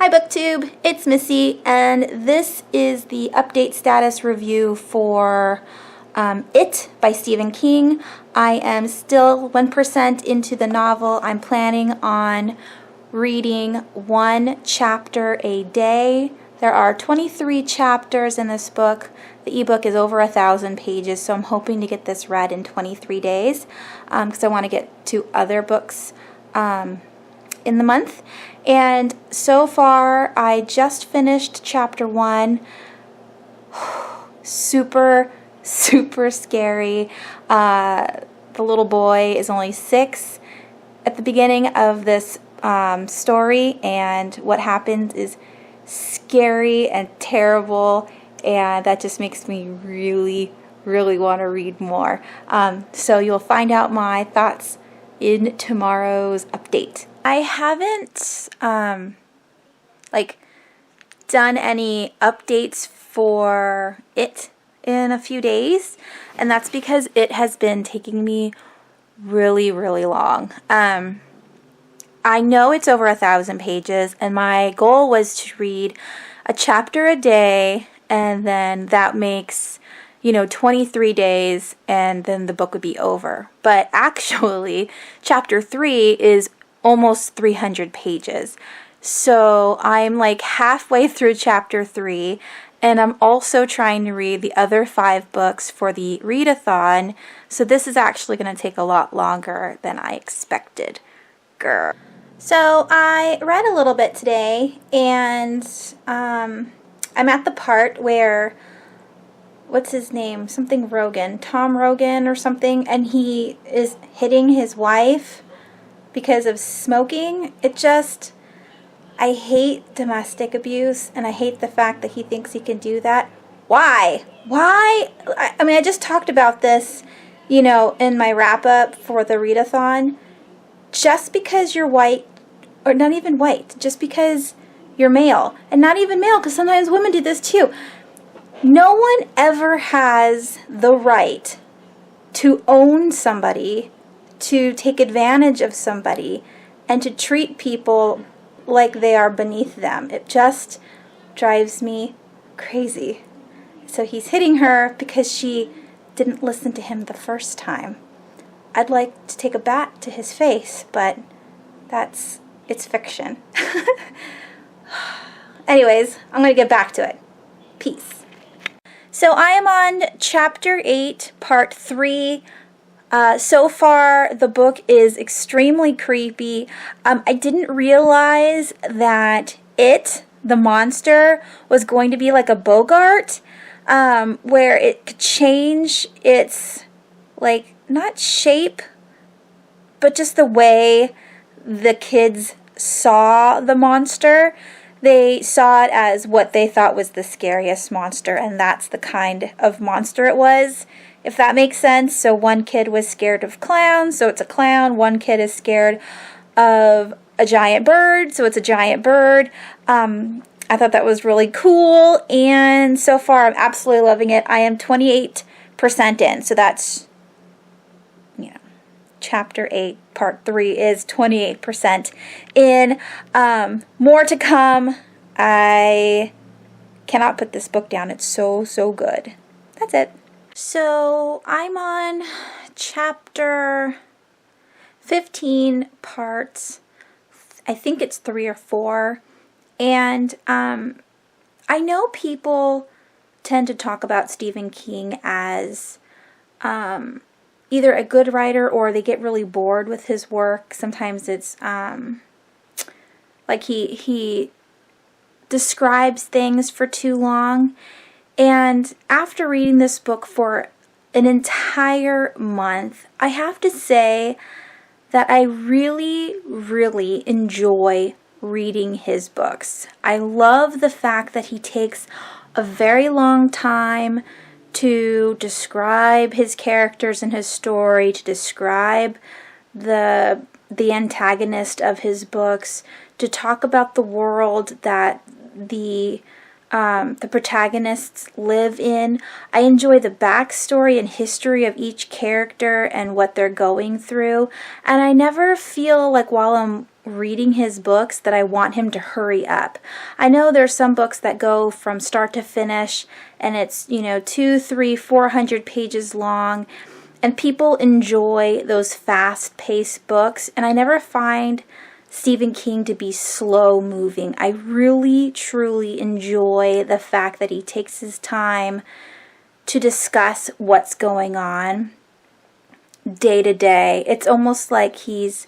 Hi BookTube, it's Missy, and this is the update status review for It by Stephen King. I am still 1% into the novel. I'm planning on reading one chapter a day. There are 23 chapters in this book. The ebook is over 1,000 pages, so I'm hoping to get this read in 23 days because I want to get to other books in the month. And so far, I just finished chapter 1. Super scary. The little boy is only 6 at the beginning of this story, and what happens is scary and terrible, and that just makes me really want to read more. So you'll find out my thoughts in tomorrow's update. I haven't done any updates for it in a few days, and that's because it has been taking me really long. I know it's over 1,000 pages, and my goal was to read a chapter a day, and then that makes 23 days, and then the book would be over. But actually, chapter 3 is almost 300 pages. So I'm like halfway through chapter 3, and I'm also trying to read the other 5 books for the readathon. So this is actually going to take a lot longer than I expected. Grr. So I read a little bit today, and I'm at the part where, what's his name? Something Rogan. Tom Rogan or something, and he is hitting his wife because of smoking. I hate domestic abuse, and I hate the fact that he thinks he can do that. Why? I mean, I just talked about this, in my wrap-up for the readathon. Just because you're white, or not even white, just because you're male, and not even male, because sometimes women do this too. No one ever has the right to own somebody, to take advantage of somebody, and to treat people like they are beneath them. It just drives me crazy. So he's hitting her because she didn't listen to him the first time. I'd like to take a bat to his face, but it's fiction. Anyways, I'm going to get back to it. Peace. So I am on chapter 8, part 3. So far, the book is extremely creepy. I didn't realize that the monster, was going to be like a Bogart, where it could change its, not shape, but just the way the kids saw the monster. They saw it as what they thought was the scariest monster, and that's the kind of monster it was, if that makes sense. So one kid was scared of clowns, so it's a clown. One kid is scared of a giant bird, so it's a giant bird. I thought that was really cool, and so far I'm absolutely loving it. I am 28% in, so that's, chapter 8, part 3 is 28% in. More to come. I cannot put this book down. It's so good. That's it. So I'm on chapter 15 parts. I think it's 3 or 4. And I know people tend to talk about Stephen King as either a good writer or they get really bored with his work. Sometimes it's like he describes things for too long. And after reading this book for an entire month, I have to say that I really enjoy reading his books. I love the fact that he takes a very long time to describe his characters and his story, to describe the antagonist of his books, to talk about the world that the the protagonists live in. I enjoy the backstory and history of each character and what they're going through. And I never feel like while I'm reading his books that I want him to hurry up. I know there's some books that go from start to finish and it's, 200, 300, 400 pages long. And people enjoy those fast-paced books. And I never find Stephen King to be slow moving. I really, truly enjoy the fact that he takes his time to discuss what's going on day to day. It's almost like he's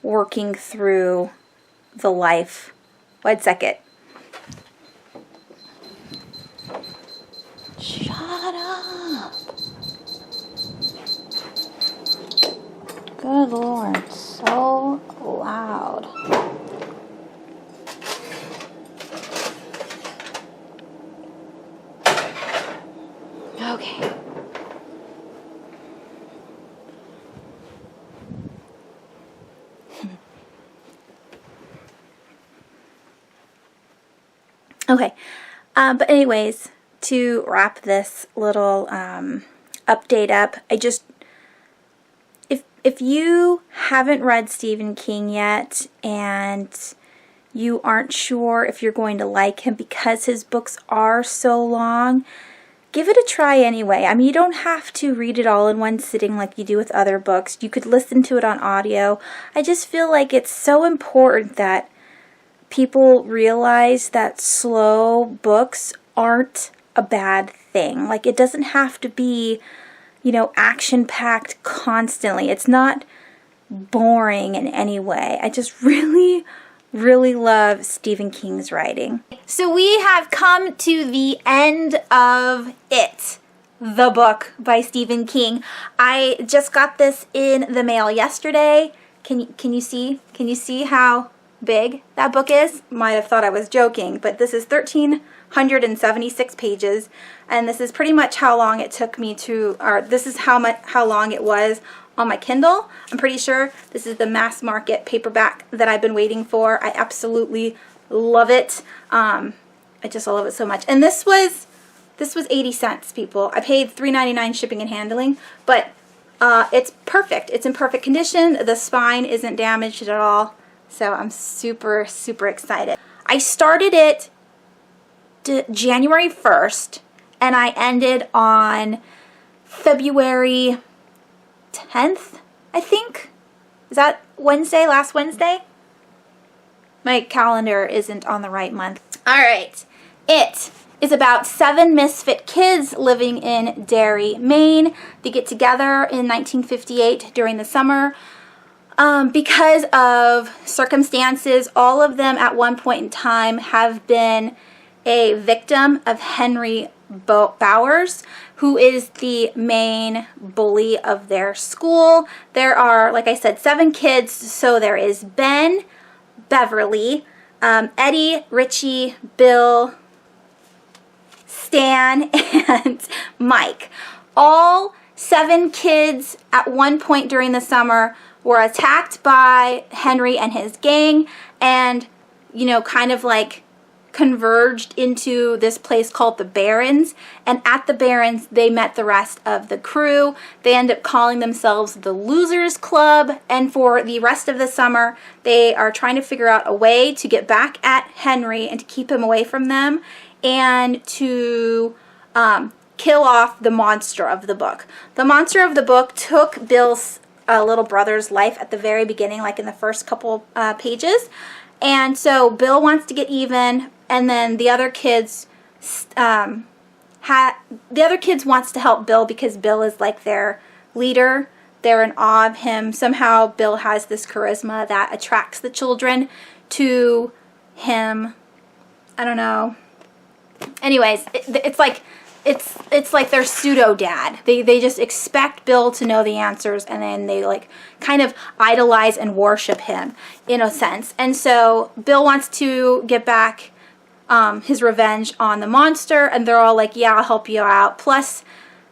working through the life. 1 second. Shut up. Good Lord, so loud. Okay. Okay. But anyways, to wrap this little update up, if you haven't read Stephen King yet and you aren't sure if you're going to like him because his books are so long, give it a try anyway. I mean, you don't have to read it all in one sitting like you do with other books. You could listen to it on audio. I just feel like it's so important that people realize that slow books aren't a bad thing. Like, it doesn't have to be, action-packed constantly. It's not boring in any way. I just really, really love Stephen King's writing. So we have come to the end of It, the book by Stephen King. I just got this in the mail yesterday. Can you see? Can you see how big that book is? Might have thought I was joking, but this is 1,376 pages, and this is pretty much how long it took me to, or this is how long it was on my Kindle. I'm pretty sure this is the mass market paperback that I've been waiting for. I absolutely love it. I just love it so much. And this was 80 cents, people. I paid $3.99 shipping and handling, but it's perfect. It's in perfect condition. The spine isn't damaged at all. So I'm super, super excited. I started it January 1st, and I ended on February 10th, I think. Is that Wednesday, last Wednesday? My calendar isn't on the right month. All right. It is about 7 misfit kids living in Derry, Maine. They get together in 1958 during the summer. Because of circumstances, all of them at one point in time have been a victim of Henry Bowers, who is the main bully of their school. There are, like I said, 7 kids. So there is Ben, Beverly, Eddie, Richie, Bill, Stan, and Mike. All 7 kids at one point during the summer were attacked by Henry and his gang and, kind of like converged into this place called the Barrens. And at the Barrens, they met the rest of the crew. They end up calling themselves the Losers Club. And for the rest of the summer, they are trying to figure out a way to get back at Henry and to keep him away from them and to kill off the monster of the book. The monster of the book took Bill's little brother's life at the very beginning, like in the first couple pages. And so Bill wants to get even, and then the other kids wants to help Bill because Bill is like their leader. They're in awe of him. Somehow Bill has this charisma that attracts the children to him. I don't know. Anyways, it's like their pseudo dad. They just expect Bill to know the answers, and then they like kind of idolize and worship him in a sense. And so Bill wants to get back his revenge on the monster, and they're all like, yeah, I'll help you out. Plus,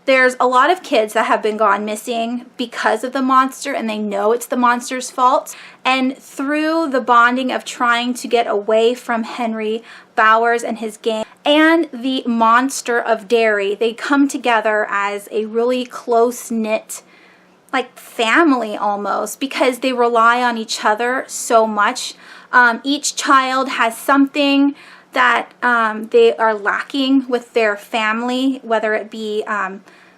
there's a lot of kids that have been gone missing because of the monster, and they know it's the monster's fault. And through the bonding of trying to get away from Henry Bowers and his gang and the monster of Derry. They come together as a really close-knit, like family almost, because they rely on each other so much. Each child has something that they are lacking with their family, whether it be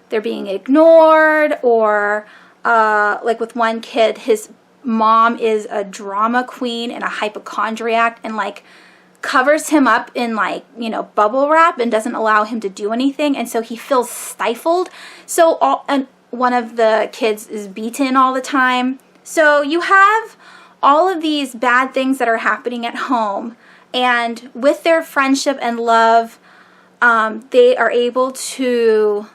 they're being ignored, or like with one kid, his mom is a drama queen and a hypochondriac, and like covers him up in like, you know, bubble wrap and doesn't allow him to do anything, and so he feels stifled. So and one of the kids is beaten all the time. So you have all of these bad things that are happening at home, and with their friendship and love, they are able to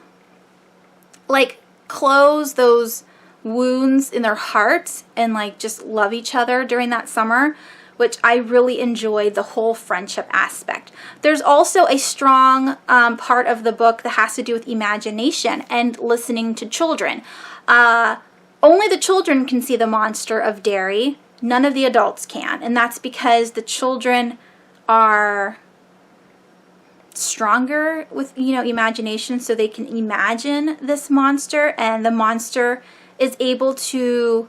like close those wounds in their hearts and like just love each other during that summer, which I really enjoyed the whole friendship aspect. There's also a strong part of the book that has to do with imagination and listening to children. Only the children can see the monster of Derry. None of the adults can, and that's because the children are stronger with, you know, imagination, so they can imagine this monster, and the monster is able to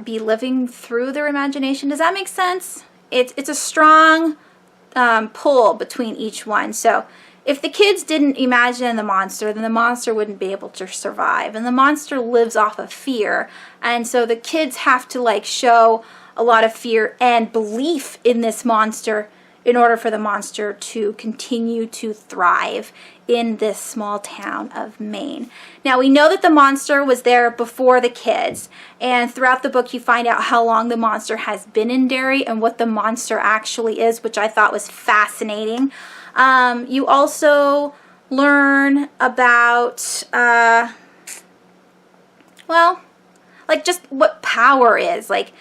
be living through their imagination. Does that make sense? It's a strong pull between each one. So if the kids didn't imagine the monster, then the monster wouldn't be able to survive. And the monster lives off of fear. And so the kids have to like show a lot of fear and belief in this monster in order for the monster to continue to thrive in this small town of Maine. Now, we know that the monster was there before the kids, and throughout the book you find out how long the monster has been in Derry and what the monster actually is, which I thought was fascinating. You also learn about, well, like just what power is, like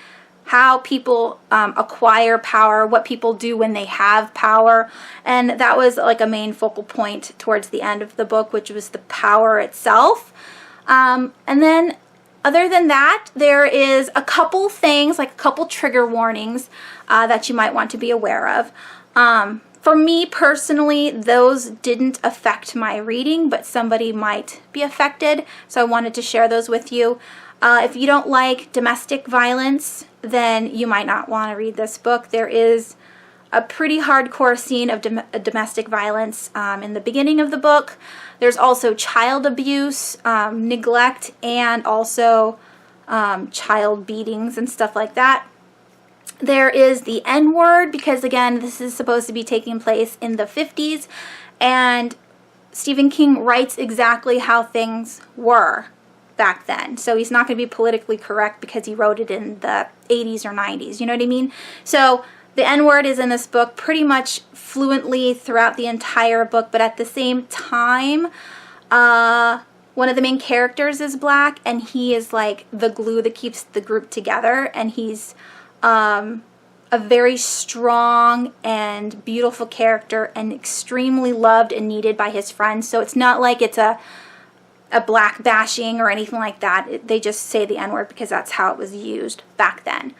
how people acquire power, what people do when they have power, and that was like a main focal point towards the end of the book, which was the power itself. And then other than that, there is a couple things, like a couple trigger warnings that you might want to be aware of. For me personally, those didn't affect my reading, but somebody might be affected, so I wanted to share those with you. If you don't like domestic violence, then you might not want to read this book. There is a pretty hardcore scene of domestic violence in the beginning of the book. There's also child abuse, neglect, and also child beatings and stuff like that. There is the N-word, because again, this is supposed to be taking place in the 50s, and Stephen King writes exactly how things were back then. So he's not going to be politically correct because he wrote it in the 80s or 90s. You know what I mean? So the N-word is in this book pretty much fluently throughout the entire book, but at the same time, one of the main characters is black, and he is like the glue that keeps the group together, and he's a very strong and beautiful character and extremely loved and needed by his friends. So it's not like it's a black bashing or anything like that. They just say the N-word because that's how it was used back then.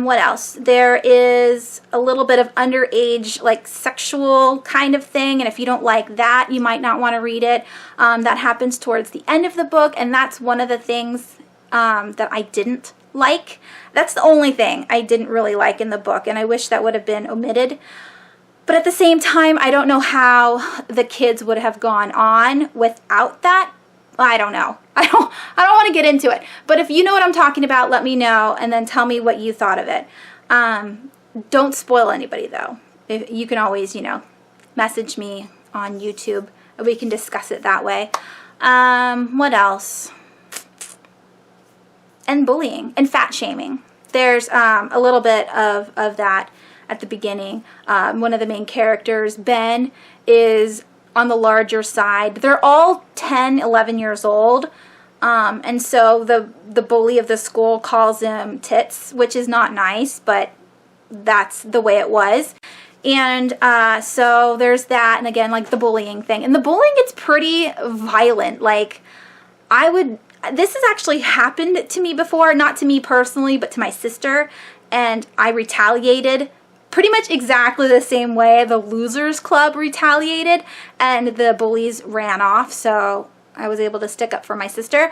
What else? There is a little bit of underage, like sexual kind of thing, and if you don't like that, you might not want to read it. That happens towards the end of the book, and that's one of the things that I didn't like. That's the only thing I didn't really like in the book, and I wish that would have been omitted. But at the same time, I don't know how the kids would have gone on without that. I don't know. I don't want to get into it. But if you know what I'm talking about, let me know, and then tell me what you thought of it. Don't spoil anybody, though. You can always, you know, message me on YouTube, and we can discuss it that way. What else? And bullying and fat shaming. There's a little bit of that at the beginning. One of the main characters, Ben, is on the larger side. They're all 10, 11 years old. And so the bully of the school calls him Tits, which is not nice, but that's the way it was. And so there's that, and again, like the bullying thing. And the bullying gets pretty violent. Like, this has actually happened to me before, not to me personally, but to my sister, and I retaliated pretty much exactly the same way the Losers Club retaliated and the bullies ran off, so I was able to stick up for my sister.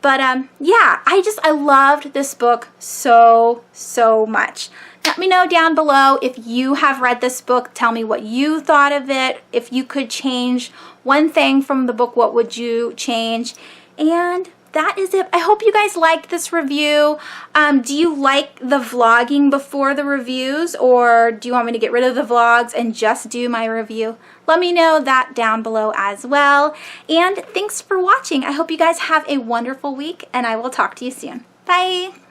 But yeah, I loved this book so much. Let me know down below if you have read this book. Tell me what you thought of it. If you could change one thing from the book, what would you change? And that is it. I hope you guys liked this review. Do you like the vlogging before the reviews, or do you want me to get rid of the vlogs and just do my review? Let me know that down below as well. And thanks for watching. I hope you guys have a wonderful week, and I will talk to you soon. Bye!